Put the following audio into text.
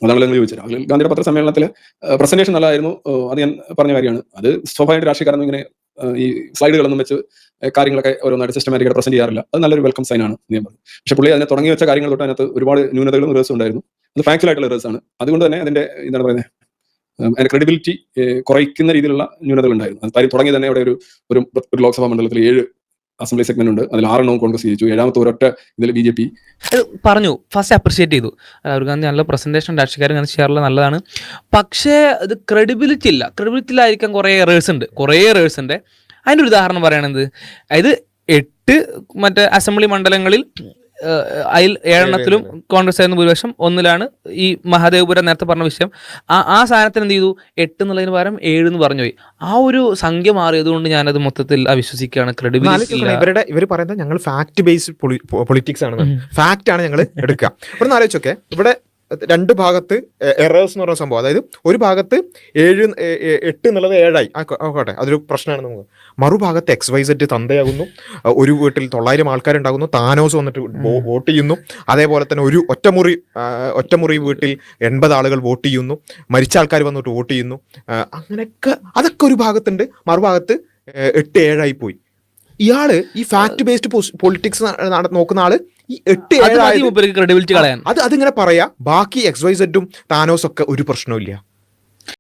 അതാണല്ലോ നിങ്ങൾ ചോദിച്ചത്. രാഹുൽ ഗാന്ധിയുടെ പത്രസമ്മേളനത്തിൽ പ്രസന്റേഷൻ നല്ലതായിരുന്നു. അത് ഞാൻ പറഞ്ഞ കാര്യമാണ്. അത് സ്വാഭാവികമായിട്ട് രാഷ്ട്രീയക്കാരൊന്നും ഇങ്ങനെ ഈ സ്ലൈഡുകളൊന്നും വെച്ച് കാര്യങ്ങളൊക്കെ ഓരോന്നായിട്ട് സിസ്റ്റമാറ്റിക്കായിട്ട് പ്രസന്റ് ചെയ്യാറില്ല. അത് നല്ലൊരു വെൽക്കം സൈൻ ആണ് എന്ന് ഞാൻ പറഞ്ഞു. പക്ഷേ പുള്ളി അതിനെ തുടങ്ങി വെച്ച കാര്യങ്ങൾ തൊട്ട് അതിനകത്ത് ഒരുപാട് ന്യൂനതകളും എറേഴ്സും ഉണ്ടായിരുന്നു. അത് ഫാക്ച്വൽ ആയിട്ടുള്ള എറേഴ്സ് ആണ്. അതുകൊണ്ട് തന്നെ അതിന്റെ എന്താണ് പറയുന്നത്, അതിന്റെ ക്രെഡിബിലിറ്റി കുറയ്ക്കുന്ന രീതിയിലുള്ള ന്യൂനതകൾ ഉണ്ടായിരുന്നു. അത് കാര്യം തുടങ്ങി തന്നെ അവിടെ ഒരു ഒരു ലോക്സഭാ മണ്ഡലത്തിൽ 7 അസംബ്ലി സെഗ്മെന്റ് ഉണ്ട്. അതിൽ 6 കോൺഗ്രസ് ജയിച്ചു, 7ാമത്തെ ഒരൊറ്റ ഇതിൽ BJP പറഞ്ഞു. ഫസ്റ്റ് അപ്രിഷിയേറ്റ് ചെയ്തു. രാഹുൽ ഗാന്ധി നല്ല പ്രസന്റേഷൻ രാഷ്ട്രീയക്കാർ അങ്ങനെ ചെയ്യാറുള്ളത് നല്ലതാണ്. പക്ഷേ അത് ക്രെഡിബിലിറ്റി ഇല്ലായിരിക്കാൻ കുറേ എറേഴ്സ് ഉണ്ട്. അതിൻ്റെ ഒരു ഉദാഹരണം പറയുകയാണെന്ത്, അതായത് 8 മറ്റേ അസംബ്ലി മണ്ഡലങ്ങളിൽ അതിൽ 7 കോൺഗ്രസ് ആയിരുന്നു ഭൂരിപക്ഷം, 1 ഈ മഹാദേവപുരം നേരത്തെ പറഞ്ഞ വിഷയം. ആ സാധനത്തിന് എന്ത് ചെയ്തു, 8 എന്നുള്ളതിന് പകരം 7 എന്ന് പറഞ്ഞു പോയി. ആ ഒരു സംഖ്യ മാറിയതുകൊണ്ട് ഞാനത് മൊത്തത്തിൽ അവിശ്വസിക്കുകയാണ്. ക്രെഡിബിലിറ്റി ഇവർ പറയുന്നത് ഞങ്ങൾ ഫാക്ട് ബേസ്ഡ് പൊളിറ്റിക്സ് ആണ്, ഫാക്ട് ആണ് ഞങ്ങൾ എടുക്കുക. ഒന്ന് ആലോചിച്ചൊക്കെ, ഇവിടെ 2 ഭാഗത്ത് എറേഴ്സ് എന്ന് പറയുന്ന സംഭവം, അതായത് ഒരു ഭാഗത്ത് 8 എന്നുള്ളത് 7 ആയിക്കോട്ടെ, അതൊരു പ്രശ്നമാണ് നമുക്ക്. മറുഭാഗത്ത് XYZ തന്തയാകുന്നു, ഒരു വീട്ടിൽ 900 ആൾക്കാരുണ്ടാകുന്നു, താനോസ് വന്നിട്ട് വോട്ട് ചെയ്യുന്നു. അതേപോലെ തന്നെ ഒരു ഒറ്റമുറി വീട്ടിൽ 80 ആളുകൾ വോട്ട് ചെയ്യുന്നു, മരിച്ച ആൾക്കാർ വന്നിട്ട് വോട്ട് ചെയ്യുന്നു. അങ്ങനെയൊക്കെ അതൊക്കെ ഒരു ഭാഗത്തുണ്ട്. മറുഭാഗത്ത് 8-7 പോയി. ഇയാള് ഈ ഫാക്ട് ബേസ്ഡ് പൊളിറ്റിക്സ് നോക്കുന്ന ആള് ഈ 8-7 ക്രെഡിബിലിറ്റി കളയാൻ അതിങ്ങനെ പറയാ. ബാക്കി XYZ താനോസ് ഒക്കെ ഒരു പ്രശ്നവും ഇല്ല.